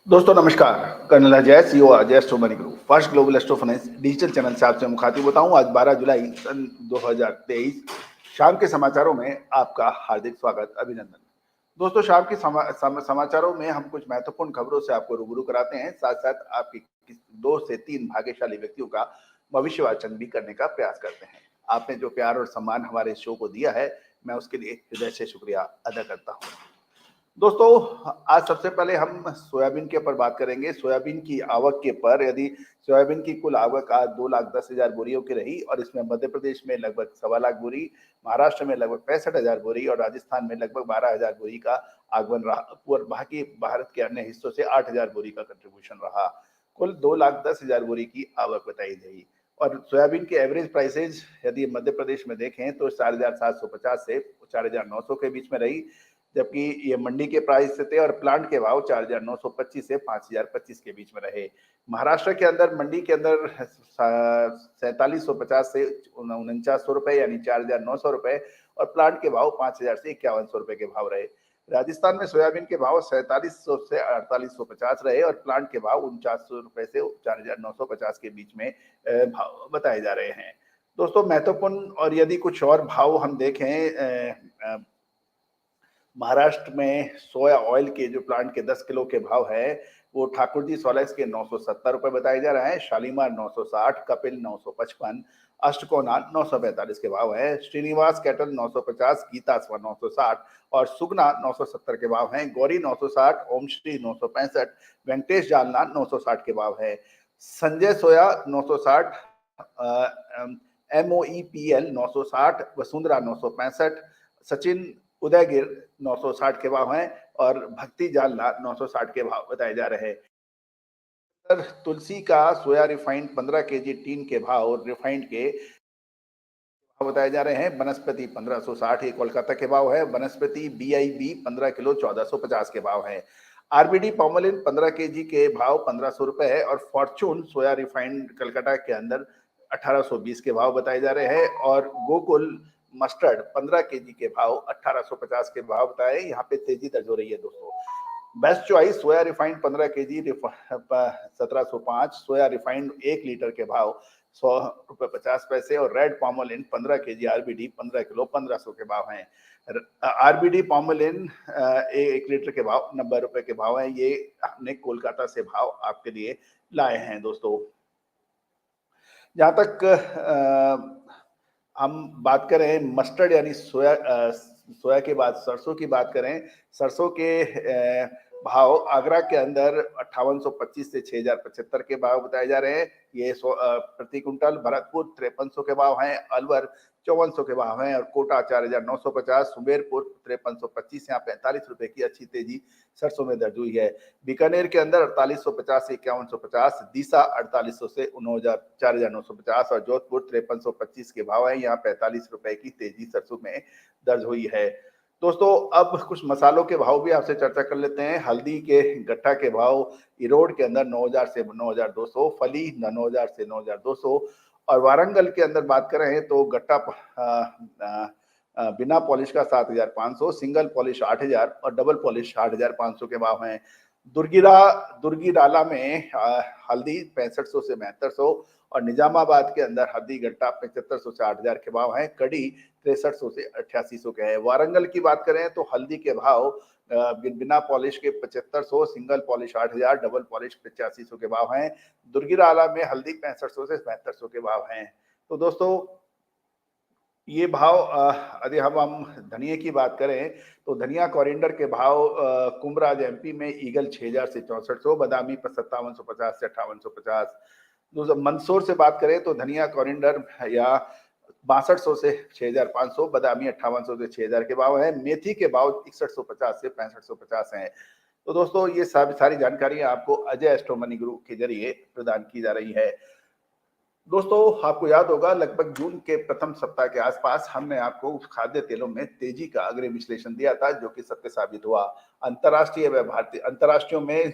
दोस्तों नमस्कार। Colonel Ajay, CEO Ajay astro money group, first global astro finance digital channel से आपसे मुखातिब होता हूं। आज 12 जुलाई सन 2023 शाम के समाचारों में आपका हार्दिक स्वागत, अभिनंदन। दोस्तों, शाम के समाचारों में हम कुछ महत्वपूर्ण खबरों से आपको रूबरू कराते हैं, साथ साथ आपकी 2 से 3 भाग्यशाली व्यक्तियों का भविष्य वाचन भी करने का प्रयास करते हैं। आपने जो प्यार और सम्मान हमारे शो को दिया है, मैं उसके लिए हृदय से शुक्रिया अदा करता हूँ। दोस्तों, आज सबसे पहले हम सोयाबीन के ऊपर बात करेंगे। सोयाबीन की आवक के पर, यदि सोयाबीन की कुल आवक आज 2,10,000 बोरियों की रही और इसमें मध्य प्रदेश में लगभग 1.25 लाख बोरी, महाराष्ट्र में लगभग 65,000 बोरी और राजस्थान में लगभग 12,000 बोरी का आगमन रहा और बाकी भारत के अन्य हिस्सों से 8,000 बोरी का कंट्रीब्यूशन रहा। कुल 2,10,000 बोरी की आवक बताई गई और सोयाबीन के एवरेज प्राइसेज यदि मध्य प्रदेश में देखें तो 4,750 से 4,900 के बीच में रही, जबकि ये मंडी के प्राइस से थे और प्लांट के भाव 4,925 से 5,025 के बीच में रहे। महाराष्ट्र के अंदर मंडी के अंदर 4,750 से 4,900 रुपए यानी 4,900 रुपए और प्लांट के भाव 5,000 से 5,100 रुपए के भाव रहे। राजस्थान में सोयाबीन के भाव 4,700 से 4,850 रहे और प्लांट के भाव 4,900 रुपए से 4,950 के बीच में भाव बताए जा रहे हैं। दोस्तों, महत्वपूर्ण और यदि कुछ और भाव हम देखें, महाराष्ट्र में सोया ऑयल के जो प्लांट के 10 किलो के भाव है वो ठाकुर जी सोलैक्स के 970 रुपए बताए जा रहे हैं, शालीमार 960, कपिल 955, अष्टकोना 945 के भाव है, श्रीनिवास कैटल 950, गीता स्वर 960 और सुगना 970 के भाव हैं, गौरी 960, ओम श्री 965, वेंकटेश जालना 960 के भाव है, संजय सोया 960, MOEPL 960, वसुंधरा 965, सचिन उदयगिर 960 के भाव हैं और भक्ति जालना 960 के भाव बताए जा रहे हैं। तुलसी का सोया रिफाइंड 15 केजी टीन के भाव और रिफाइंड के भाव बताए जा रहे हैं। वनस्पति 1560 ये कोलकाता के भाव है। वनस्पति BIB 15 किलो 1450 के भाव है। RBD पॉमोलिन 15 केजी के भाव 1500 रुपए है और फॉर्चून सोया रिफाइंड कलकत्ता के अंदर 1820 के भाव बताए जा रहे हैं और गोकुल मस्टर्ड 15 केजी के भाव 1850 के भाव बताए। यहाँ पे तेजी दर्ज हो रही है दोस्तों। बेस्ट चॉइस सोया रिफाइंड 15 केजी 1705, सोया रिफाइंड 1 लीटर के भाव 100 रुपए 50 पैसे और रेड पॉमोलिन 15 केजी RBD 15 किलो 1500 के भाव हैं। RBD पॉमोलिन 1 लीटर के भाव 90 रुपए के भाव हैं। ये हमने कोलकाता से भाव आपके लिए लाए हैं दोस्तों। जहाँ तक हम बात करें मस्टर्ड यानी सोया के बाद सरसों की बात करें, सरसों के भाव आगरा के अंदर 5825 से 6075 के भाव बताए जा रहे हैं। ये प्रति कुंटल। भरतपुर 5300 के भाव हैं, अलवर 5400 के भाव हैं और कोटा 4950, सुमेरपुर 5325, यहाँ 45 रुपए की अच्छी तेजी सरसों में दर्ज हुई है। बीकानेर के अंदर 4850 से 5150, दीसा 4800 से 4950 और जोधपुर 5325 के भाव है। यहाँ 45 रुपए की तेजी सरसों में दर्ज हुई है। दोस्तों, अब कुछ मसालों के भाव भी आपसे चर्चा कर लेते हैं। हल्दी के गट्ठा के भाव इरोड के अंदर 9,000 से 9,200, फली 9,000 से 9,200 और वारंगल के अंदर बात करें तो गट्टा बिना पॉलिश का 7,500, सिंगल पॉलिश 8,000 और डबल पॉलिश 8,500 के भाव हैं। दुर्गीराला में हल्दी 6500 से 7200 और निजामाबाद के अंदर हल्दी गट्टा 7500 से 8,000 के भाव हैं। कड़ी 6300 से 8800 के हैं। वारंगल की बात करें तो हल्दी के भाव बिना पॉलिश के 7500, सिंगल पॉलिश 8,000, डबल पॉलिश 8500 के भाव हैं। दुर्गीराला में हल्दी 6500 से 7200 के भाव हैं। तो दोस्तों, ये भाव यदि हम धनिया की बात करें तो धनिया कोरिएंडर के भाव कुमराज MP में ईगल 6,000 से 6400, बदामी 5750 से 5850। दोस्तों, मंदसौर से बात करें तो धनिया कोरिएंडर या 6200 से 6,500, बदामी 5800 से 6,000 के भाव है। मेथी के भाव 6150 से 6550 हैं। तो दोस्तों, ये सारी जानकारी आपको अजय एस्ट्रो मनी ग्रुप के जरिए प्रदान की जा रही है। दोस्तों, आपको याद होगा लगभग जून के प्रथम सप्ताह के आसपास हमने आपको खाद्य तेलों में तेजी का अग्रिम विश्लेषण दिया था, जो कि सत्य साबित हुआ। अंतर्राष्ट्रीय व भारतीय अंतर्राष्ट्रीय में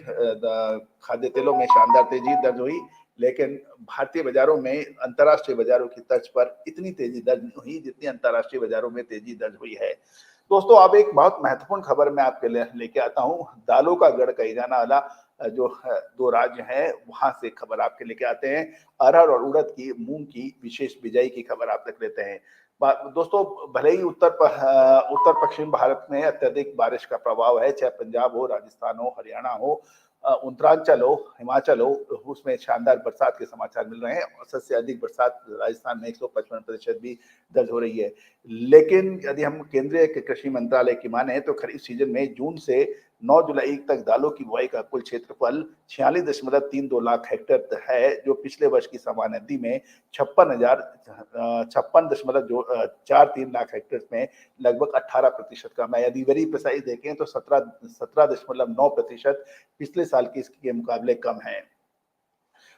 खाद्य तेलों में शानदार तेजी दर्ज हुई, लेकिन भारतीय बाजारों में अंतर्राष्ट्रीय बाजारों की तर्ज पर इतनी तेजी दर्ज नहीं हुई जितनी अंतर्राष्ट्रीय बाजारों में तेजी दर्ज हुई है। दोस्तों अब एक बहुत महत्वपूर्ण खबर मैं आपके लिए लेके आता हूँ। दालों का गढ़ कहे जाने वाला जो 2 राज्य हैं, वहाँ से खबर आपके लेके आते हैं। अरहर और उड़द की, मूँग की विशेष बिजाई की खबर आप तक लेते हैं। बा दोस्तों भले ही उत्तर-पश्चिम भारत में अत्यधिक बारिश का प्रभाव है, चाहे पंजाब हो, राजस्थान हो, हरियाणा हो, उत्तरांचल हो, हिमाचल हो, उसमें शानदार बरसात के समाचार मिल रहे हैं। औसत से अधिक बरसात राजस्थान में 155% भी दर्ज हो रही है। लेकिन यदि हम केंद्रीय कृषि मंत्रालय की माने तो खरीफ सीजन में जून से 9 जुलाई तक दालों की बुआई का कुल क्षेत्रफल 46.32 लाख हेक्टेयर है, जो पिछले वर्ष की समान अवधि में 56 लाख हेक्टेयर में लगभग 18% कम है। यदि वेरी प्रिसाइज देखें तो 17.9% पिछले साल की इसके मुकाबले कम है।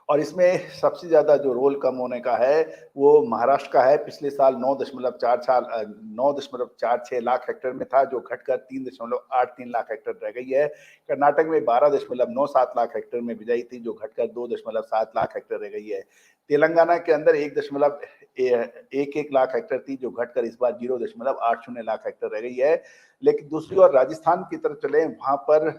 और इसमें सबसे ज़्यादा जो रोल कम होने का है, वो महाराष्ट्र का है। पिछले साल 9.46 लाख हेक्टेयर में था, जो घटकर 3.83 लाख हेक्टेयर रह गई है। कर्नाटक में 12.97 लाख हेक्टेयर में बिजाई थी, जो घटकर 2.7 लाख हेक्टेयर रह गई है। तेलंगाना के अंदर 1.11 लाख हेक्टेयर थी, जो घटकर इस बार 0.80 लाख हेक्टेयर रह गई है। लेकिन दूसरी ओर राजस्थान की तरफ चलें, वहाँ पर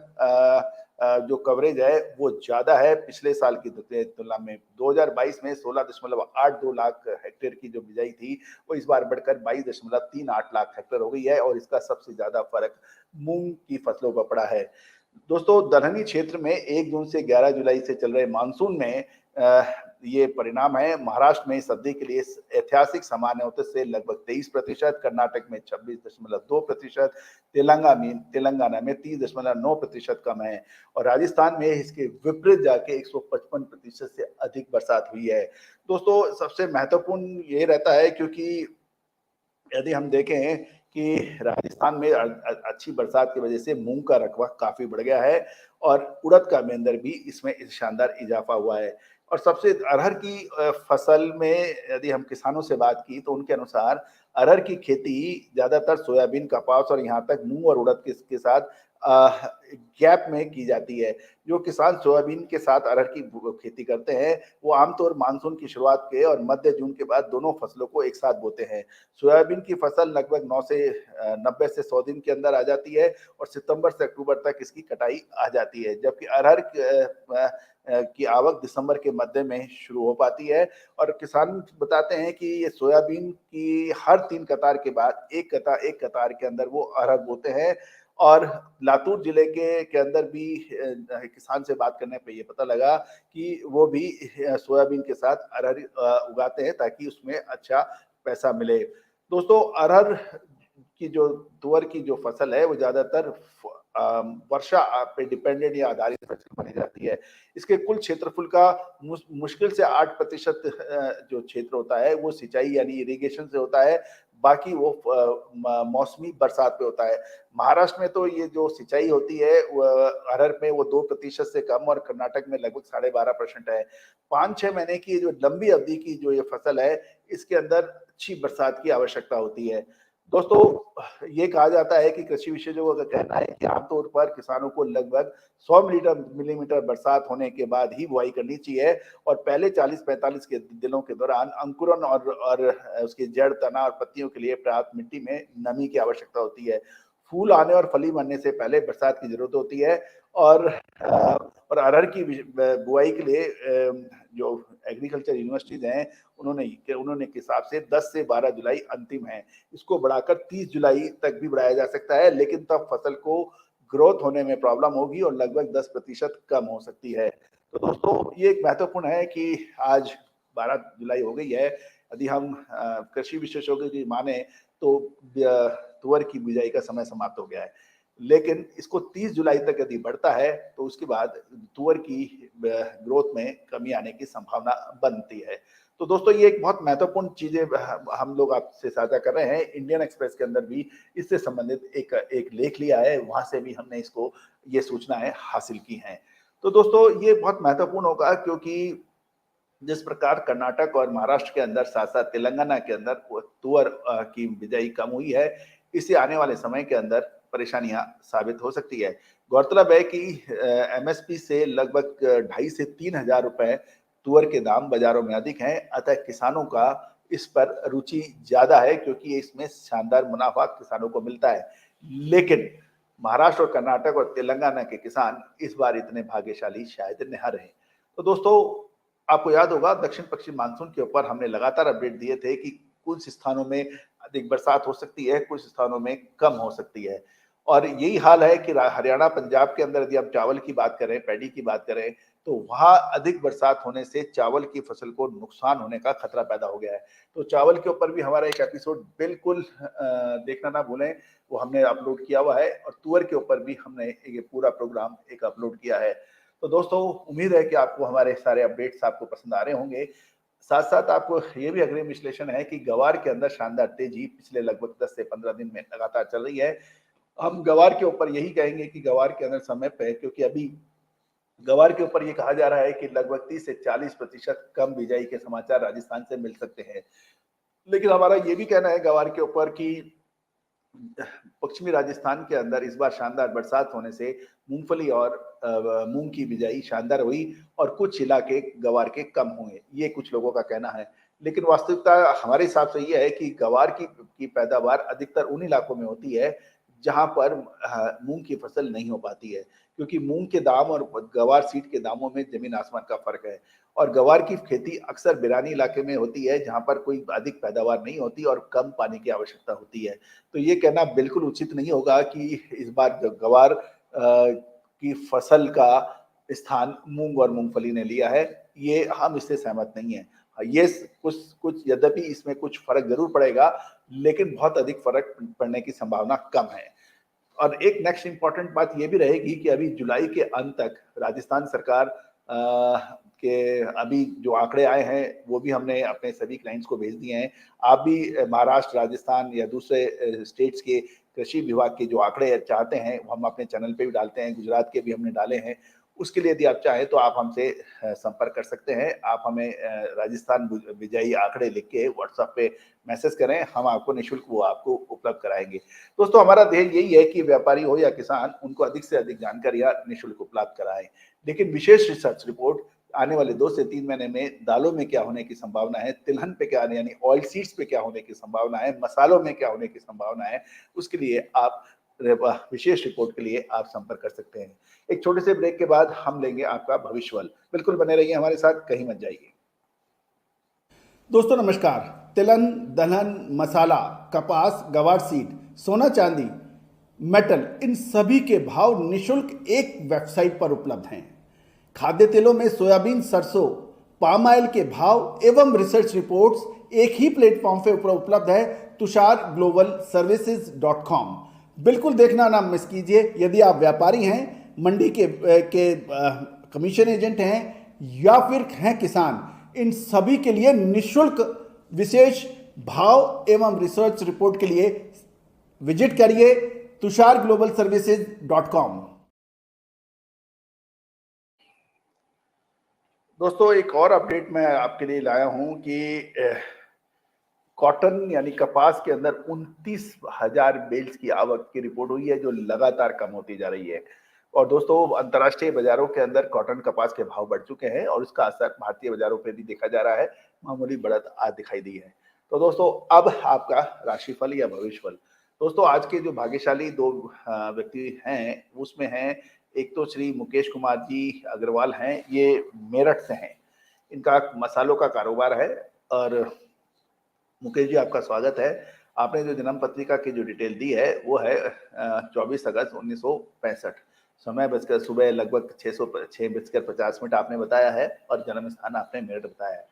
जो कवरेज है वो ज़्यादा है पिछले साल की तुलना में। 2022 में 16.82 लाख हेक्टेयर की जो बिजाई थी, वो इस बार बढ़कर 22.38 लाख हेक्टेयर हो गई है और इसका सबसे ज़्यादा फ़र्क मूँग की फसलों पर पड़ा है। दोस्तों दलहनी क्षेत्र में 1 जून से 11 जुलाई से चल रहे मानसून में ये परिणाम है। महाराष्ट्र में सर्दी के लिए ऐतिहासिक सामान्य होते से लगभग 23%, कर्नाटक में 26.2%, तेलंगाना में 30.9% कम है और राजस्थान में इसके विपरीत जाके 155% से अधिक बरसात हुई है। दोस्तों सबसे महत्वपूर्ण ये रहता है क्योंकि यदि हम देखें कि राजस्थान में अच्छी बरसात की वजह से मूँग का रकबा काफ़ी बढ़ गया है और उड़द का मेंदर भी इसमें शानदार इज़ाफ़ा हुआ है। और सबसे अरहर की फसल में यदि हम किसानों से बात की तो उनके अनुसार अरहर की खेती ज़्यादातर सोयाबीन, कपास और यहाँ तक मूँग और उड़द के साथ गैप में की जाती है। जो किसान सोयाबीन के साथ अरहर की खेती करते हैं, वो आमतौर मानसून की शुरुआत के और मध्य जून के बाद दोनों फसलों को एक साथ बोते हैं। सोयाबीन की फसल लगभग 90 से 100 दिन के अंदर आ जाती है और सितंबर से अक्टूबर तक इसकी कटाई आ जाती है, जबकि अरहर की आवक दिसंबर के मध्य में शुरू हो पाती है और किसान बताते हैं कि ये सोयाबीन की हर 3 कतार के बाद एक कतार के अंदर वो अरहर बोते हैं और लातूर जिले के अंदर भी किसान से बात करने पे ये पता लगा कि वो भी सोयाबीन के साथ अरहर उगाते हैं ताकि उसमें अच्छा पैसा मिले। दोस्तों अरहर की जो तुअर की जो फसल है वो ज़्यादातर वर्षा पे डिपेंडेंट या आधारित फसल मानी जाती है। इसके कुल क्षेत्रफल का मुश्किल से 8% जो क्षेत्र होता है वो सिंचाई यानी इरिगेशन से होता है, बाकी वो मौसमी बरसात पे होता है। महाराष्ट्र में तो ये जो सिंचाई होती है अरहर में वो 2% से कम और कर्नाटक में लगभग 12.5% है। 5-6 महीने की जो लंबी अवधि की जो ये फसल है, इसके अंदर अच्छी बरसात की आवश्यकता होती है। दोस्तों ये कहा जाता है कि कृषि विशेषज्ञों का कहना है कि आमतौर पर किसानों को लगभग 100 मिलीमीटर बरसात होने के बाद ही बुआई करनी चाहिए और पहले 40-45 के दिनों के दौरान अंकुरन और उसकी जड़, तना और पत्तियों के लिए पर्याप्त मिट्टी में नमी की आवश्यकता होती है। फूल आने और फली बनने से पहले बरसात की जरूरत होती है और और अरहर की बुआई के लिए जो एग्रीकल्चर यूनिवर्सिटीज हैं उन्होंने के हिसाब से 10 से 12 जुलाई अंतिम है। इसको बढ़ाकर 30 जुलाई तक भी बढ़ाया जा सकता है, लेकिन तब फसल को ग्रोथ होने में प्रॉब्लम होगी और लगभग 10% कम हो सकती है। तो दोस्तों ये एक महत्वपूर्ण है कि आज 12 जुलाई हो गई है। यदि हम कृषि विशेषज्ञों की माने तो तुअर की बिजाई का समय समाप्त हो गया है। लेकिन इसको 30 जुलाई तक यदि बढ़ता है तो उसके बाद तुअर की ग्रोथ में कमी आने की संभावना बनती है। तो दोस्तों ये एक बहुत महत्वपूर्ण चीज़ें हम लोग आपसे साझा कर रहे हैं। इंडियन एक्सप्रेस के अंदर भी इससे संबंधित एक लेख लिया है, वहाँ से भी हमने इसको ये सूचनाएँ हासिल की हैं। तो दोस्तों ये बहुत महत्वपूर्ण होगा क्योंकि जिस प्रकार कर्नाटक और महाराष्ट्र के अंदर साथ-साथ तेलंगाना के अंदर तुअर की बिजाई कम हुई है, इससे आने वाले समय के अंदर परेशानियाँ साबित हो सकती है। गौरतलब है कि एमएसपी से लगभग 2,500 से 3,000 रुपए तुअर के दाम बाज़ारों में अधिक हैं, अतः किसानों का इस पर रुचि ज्यादा है क्योंकि इसमें शानदार मुनाफा किसानों को मिलता है। लेकिन महाराष्ट्र और कर्नाटक और तेलंगाना के किसान इस बार इतने भाग्यशाली शायद न रहे। तो दोस्तों, आपको याद होगा दक्षिण पश्चिम मानसून के ऊपर हमने लगातार अपडेट दिए थे कि कुछ स्थानों में अधिक बरसात हो सकती है, कुछ स्थानों में कम हो सकती है। और यही हाल है कि हरियाणा, पंजाब के अंदर यदि हम चावल की बात करें, पैडी की बात करें, तो वहां अधिक बरसात होने से चावल की फसल को नुकसान होने का खतरा पैदा हो गया है। तो चावल के ऊपर भी हमारा एक एपिसोड बिल्कुल देखना ना भूलें, वो हमने अपलोड किया हुआ है। और तुअर के ऊपर भी हमने ये पूरा प्रोग्राम एक अपलोड किया है। तो दोस्तों, उम्मीद है कि आपको हमारे सारे अपडेट्स आपको पसंद आ रहे होंगे। साथ साथ आपको ये भी अग्रिम विश्लेषण है कि गवार के अंदर शानदार तेजी पिछले लगभग 10 से 15 दिन में लगातार चल रही है। हम गवार के ऊपर यही कहेंगे कि गवार के अंदर समय पे, क्योंकि अभी गवार के ऊपर ये कहा जा रहा है कि लगभग 30 से 40% कम बिजाई के समाचार राजस्थान से मिल सकते हैं। लेकिन हमारा ये भी कहना है गवार के ऊपर कि पश्चिमी राजस्थान के अंदर इस बार शानदार बरसात होने से मूंगफली और मूंग की बिजाई शानदार हुई और कुछ इलाके गवार के कम हुए, ये कुछ लोगों का कहना है। लेकिन वास्तविकता हमारे हिसाब से ये है कि गवार की पैदावार अधिकतर उन इलाकों में होती है जहां पर मूंग की फसल नहीं हो पाती है, क्योंकि मूंग के दाम और गवार सीड के दामों में जमीन आसमान का फर्क है। और गवार की खेती अक्सर बिरानी इलाके में होती है जहां पर कोई अधिक पैदावार नहीं होती और कम पानी की आवश्यकता होती है। तो ये कहना बिल्कुल उचित नहीं होगा कि इस बार गवार की फसल का स्थान मूंग और मूंगफली ने लिया है, ये हम इससे सहमत नहीं है। ये कुछ कुछ यद्यपि इसमें कुछ फर्क जरूर पड़ेगा, लेकिन बहुत अधिक फर्क पड़ने की संभावना कम है। और एक नेक्स्ट इंपॉर्टेंट बात ये भी रहेगी कि अभी जुलाई के अंत तक राजस्थान सरकार के अभी जो आंकड़े आए हैं वो भी हमने अपने सभी क्लाइंट्स को भेज दिए हैं। आप भी महाराष्ट्र, राजस्थान या दूसरे स्टेट्स के कृषि विभाग के जो आंकड़े चाहते हैं वो हम अपने चैनल पे भी डालते हैं, गुजरात के भी हमने डाले हैं। उसके लिए यदि आप चाहें तो आप हमसे संपर्क कर सकते हैं। आप हमें राजस्थान बिजाई आंकड़े लिख के व्हाट्सएप पे मैसेज करें, हम आपको निःशुल्क वो आपको उपलब्ध कराएंगे। दोस्तों, हमारा ध्येय यही है कि व्यापारी हो या किसान, उनको अधिक से अधिक जानकारियां निःशुल्क उपलब्ध कराएं। लेकिन विशेष रिसर्च रिपोर्ट आने वाले 2 से 3 महीने में दालों में क्या होने की संभावना है, तिलहन पे क्या यानी ऑयल सीड्स पे क्या होने की संभावना है, मसालों में क्या होने की संभावना है, उसके लिए आप विशेष रिपोर्ट के लिए आप संपर्क कर सकते हैं। एक छोटे से ब्रेक के बाद हम लेंगे आपका भविष्यवाल। बिल्कुल बने रहिए हमारे साथ, कहीं मत जाइए। दोस्तों नमस्कार। तिलहन, दलहन, मसाला, कपास, गवार सीड, सोना चांदी, मेटल, इन सभी के भाव निःशुल्क एक वेबसाइट पर उपलब्ध हैं। खाद्य तेलों में सोयाबीन, सरसों, पाम ऑयल के भाव एवं रिसर्च रिपोर्ट्स एक ही प्लेटफॉर्म पे उपलब्ध है, tusharglobalservices.com। बिल्कुल देखना ना मिस कीजिए। यदि आप व्यापारी हैं, मंडी के कमीशन एजेंट हैं या फिर हैं किसान, इन सभी के लिए निःशुल्क विशेष भाव एवं रिसर्च रिपोर्ट के लिए विजिट करिए tusharglobalservices.com। दोस्तों, एक और अपडेट मैं आपके लिए लाया हूं कि कॉटन यानी कपास के अंदर 29,000 बेल्स की आवक की रिपोर्ट हुई है, जो लगातार कम होती जा रही है। और दोस्तों, अंतर्राष्ट्रीय बाजारों के अंदर कॉटन कपास के भाव बढ़ चुके हैं और उसका असर भारतीय बाजारों पे भी देखा जा रहा है। मामूली बढ़त आज दिखाई दी है। तो दोस्तों, अब आपका राशिफल या भविष्यफल। दोस्तों, आज के जो भाग्यशाली 2 व्यक्ति हैं उसमें हैं, एक तो श्री मुकेश कुमार जी अग्रवाल हैं, ये मेरठ से हैं। इनका मसालों का कारोबार है। और मुकेश जी, आपका स्वागत है। आपने जो जन्म पत्रिका की जो डिटेल दी है वो है 24 अगस्त 1965। समय बजकर सुबह लगभग 6:50 आपने बताया है और जन्म स्थान आपने मेरठ बताया है।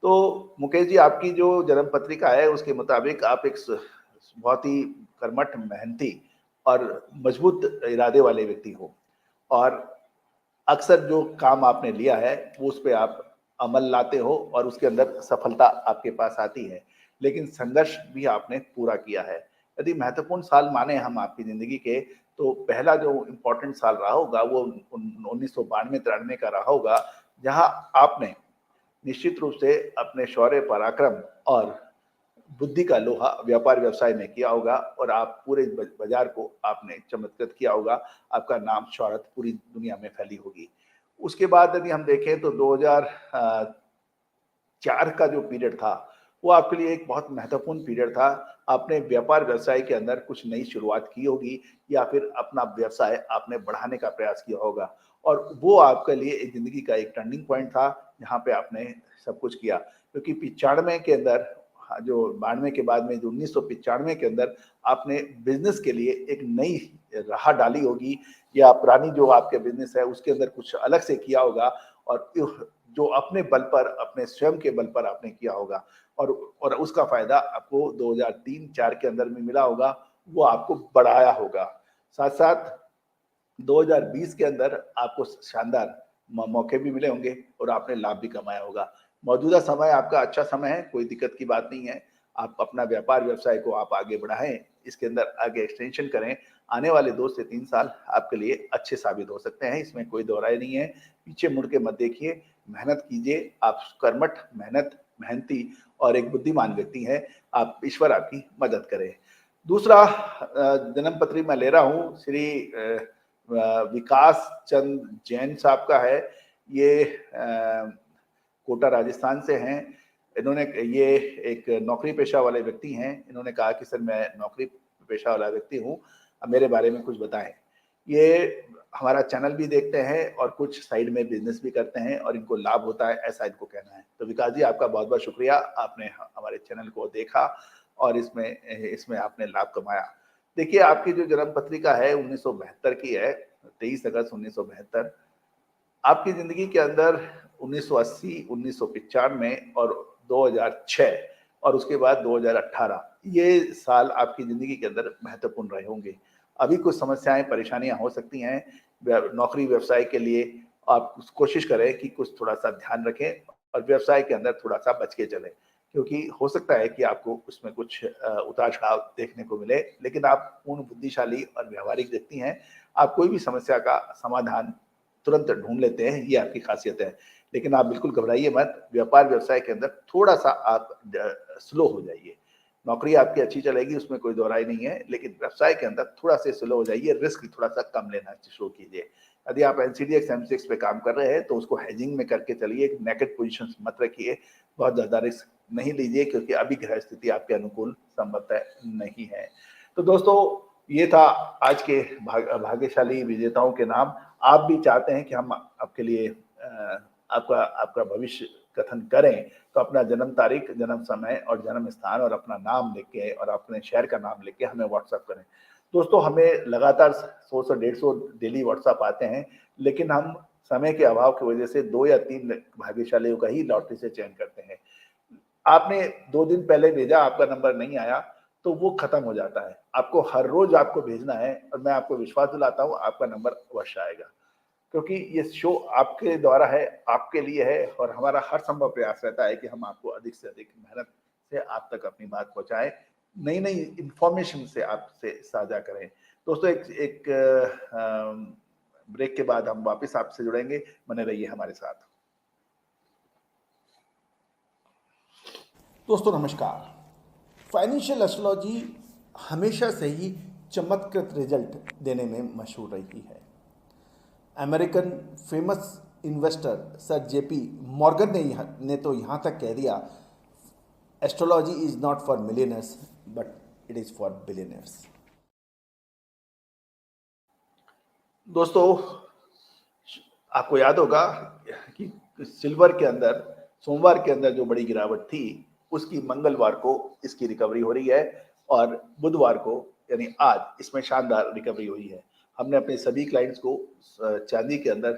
तो मुकेश जी, आपकी जो जन्म पत्रिका है उसके मुताबिक आप एक बहुत ही कर्मठ, मेहनती और मजबूत इरादे वाले व्यक्ति हो। और अक्सर जो काम आपने लिया है वो उस पे आप अमल लाते हो और उसके अंदर सफलता आपके पास आती है। लेकिन संघर्ष भी आपने पूरा किया है। यदि महत्वपूर्ण साल माने हम आपकी जिंदगी के, तो पहला जो इम्पोर्टेंट साल रहा होगा वो 1992-93 का रहा होगा, जहां आपने निश्चित रूप से अपने शौर्य, पराक्रम और बुद्धि का लोहा व्यापार व्यवसाय में किया होगा और आप पूरे बाजार को आपने चमत्कृत किया होगा। आपका नाम, शौहरत पूरी दुनिया में फैली होगी। उसके बाद यदि हम देखें तो 2004 का जो पीरियड था वो आपके लिए एक बहुत महत्वपूर्ण पीरियड था। आपने व्यापार व्यवसाय के अंदर कुछ नई शुरुआत की होगी या फिर अपना व्यवसाय आपने बढ़ाने का प्रयास किया होगा और वो आपके लिए एक ज़िंदगी का एक टर्निंग पॉइंट था, जहाँ पे आपने सब कुछ किया। क्योंकि 95 के अंदर जो 92 के बाद में जो 1995 के अंदर आपने बिज़नेस के लिए एक नई राह डाली होगी या पुरानी जो आपके बिज़नेस है उसके अंदर कुछ अलग से किया होगा और जो अपने बल पर, अपने स्वयं के बल पर आपने किया होगा और उसका फ़ायदा आपको 2003-4 के अंदर में मिला होगा, वो आपको बढ़ाया होगा। साथ-साथ 2020 के अंदर आपको शानदार मौके भी मिले होंगे और आपने लाभ भी कमाया होगा। मौजूदा समय आपका अच्छा समय है, कोई दिक्कत की बात नहीं है। आप अपना व्यापार व्यवसाय को आप आगे बढ़ाएँ, इसके अंदर आगे एक्सटेंशन करें। आने वाले 2 से 3 साल आपके लिए अच्छे साबित हो सकते हैं, इसमें कोई दो राय नहीं है। पीछे मुड़ के मत देखिए, मेहनत कीजिए, आप कर्मठ, मेहनती और एक बुद्धिमान व्यक्ति हैं। आप ईश्वर आपकी मदद करे। दूसरा जन्म पत्री मैं ले रहा हूँ श्री विकास चंद जैन साहब का है। ये कोटा राजस्थान से हैं। इन्होंने ये एक नौकरी पेशा वाले व्यक्ति हैं। इन्होंने कहा कि सर मैं नौकरी पेशा वाला व्यक्ति हूँ, अब मेरे बारे में कुछ बताएँ। ये हमारा चैनल भी देखते हैं और कुछ साइड में बिज़नेस भी करते हैं और इनको लाभ होता है, ऐसा इनको कहना है। तो विकास जी आपका बहुत-बहुत शुक्रिया, आपने हमारे चैनल को देखा और इसमें आपने लाभ कमाया। देखिए आपकी जो जन्म पत्रिका है 1972 की है, 23 अगस्त 1972। आपकी ज़िंदगी के अंदर 1980, 1995 और 2006 और उसके बाद 2018 ये साल आपकी ज़िंदगी के अंदर महत्वपूर्ण रहे होंगे। अभी कुछ समस्याएँ, परेशानियाँ हो सकती हैं नौकरी व्यवसाय के लिए। आप कोशिश करें कि कुछ थोड़ा-सा ध्यान रखें और व्यवसाय के अंदर थोड़ा-सा बच के चलें। क्योंकि हो सकता है कि आपको उसमें कुछ उतार-चढ़ाव देखने को मिले, लेकिन आप पूर्ण बुद्धिशाली और व्यावहारिक व्यक्ति हैं। आप कोई भी समस्या का समाधान तुरंत ढूँढ लेते हैं, ये आपकी ख़ासियत है। लेकिन आप बिल्कुल घबराइए मत, व्यापार व्यवसाय के अंदर थोड़ा-सा आप स्लो हो जाइए। नौकरी आपकी अच्छी चलेगी, उसमें कोई दो राय नहीं है, लेकिन व्यवसाय के अंदर थोड़ा-सा स्लो हो जाइए, रिस्क थोड़ा-सा कम लेना शुरू कीजिए। यदि आप एनसीडीएक्स, एमसीएक्स पे काम कर रहे हैं, तो उसको हेजिंग में करके चलिए, नेकेड पोज़ीशंस मत रखिए, बहुत ज़्यादा रिस्क नहीं लीजिए क्योंकि अभी ग्रह स्थिति आपके अनुकूल संभवतः नहीं है। तो दोस्तों, ये था आज के भाग्यशाली विजेताओं के नाम। आप भी चाहते हैं कि हम आपके लिए आपका आपका भविष्य कथन करें, तो अपना जन्म तारीख, जन्म समय और जन्म स्थान और अपना नाम लिख के और अपने शहर का नाम लिख के हमें व्हाट्सएप करें। दोस्तों, हमें लगातार 100 से 150 डेली व्हाट्सएप आते हैं, लेकिन हम समय के अभाव की वजह से 2 या 3 भाग्यशालियों का ही लॉटरी से चयन करते हैं। आपने 2 दिन पहले भेजा, आपका नंबर नहीं आया, तो वो खत्म हो जाता है। आपको हर रोज़ आपको भेजना है और मैं आपको विश्वास दिलाता हूँ, आपका नंबर अवश्य आएगा। क्योंकि ये शो आपके द्वारा है, आपके लिए है और हमारा हर संभव प्रयास रहता है कि हम आपको अधिक से अधिक मेहनत से आप तक अपनी बात पहुँचाएँ, नई-नई इन्फॉर्मेशन से आपसे साझा करें। दोस्तों एक एक ब्रेक के बाद हम वापस आपसे जुड़ेंगे, बने रहिए हमारे साथ। दोस्तों नमस्कार। फाइनेंशियल एस्ट्रोलॉजी हमेशा से ही चमत्कृत रिजल्ट देने में मशहूर रही है। American famous investor sir JP Morgan ने तो यहाँ तक कह दिया, astrology is not for millionaires but it is for billionaires. दोस्तों, आपको याद होगा कि सिल्वर के अंदर सोमवार के अंदर जो बड़ी गिरावट थी, उसकी मंगलवार को इसकी रिकवरी हो रही है और बुधवार को यानी आज इसमें शानदार रिकवरी हुई है। हमने अपने सभी क्लाइंट्स को चांदी के अंदर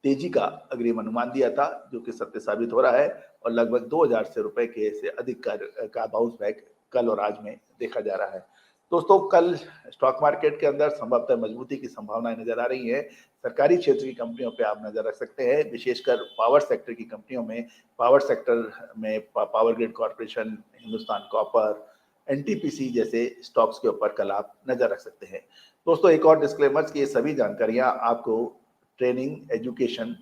तेजी का अग्रिम अनुमान दिया था, जो कि सत्य साबित हो रहा है और लगभग 2000 से रुपए के से अधिक का बाउंस बैक कल और आज में देखा जा रहा है। दोस्तों, कल स्टॉक मार्केट के अंदर संभवतः मजबूती की संभावनाएं नजर आ रही है। सरकारी क्षेत्र की कंपनियों पे आप नजर रख सकते हैं, विशेषकर पावर सेक्टर की कंपनियों में। पावर सेक्टर में power grid corporation, Hindustan copper, NTPC जैसे स्टॉक्स के ऊपर कल आप नजर रख सकते हैं। दोस्तों, एक और डिस्क्लेमर कि ये सभी जानकारियां आपको ट्रेनिंग, एजुकेशन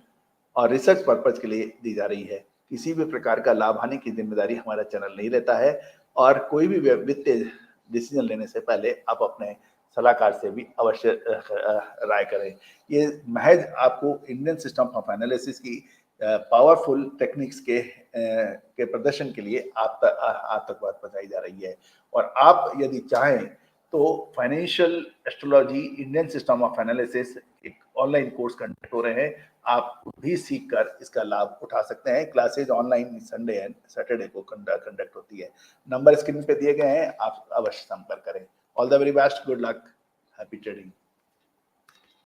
और रिसर्च पर्पज के लिए दी जा रही है। किसी भी प्रकार का लाभ हानि की जिम्मेदारी हमारा चैनल नहीं लेता है और कोई भी वित्तीय डिसीजन लेने से पहले आप अपने सलाहकार से भी अवश्य राय करें। ये महज आपको इंडियन सिस्टम ऑफ एनालिसिस की पावरफुल टेक्निक्स के प्रदर्शन के लिए आप तक बात पहुंचाई जा रही है। और आप यदि चाहें तो financial astrology Indian system of analysis एक ऑनलाइन कोर्स कंडक्ट हो रहे हैं, आप भी सीख कर इसका लाभ उठा सकते हैं। Classes online Sunday and Saturday को कंडक्ट होती है। नंबर स्क्रीन पे दिए गए हैं, आप अवश्य संपर्क करें। All the very best, good luck, happy trading.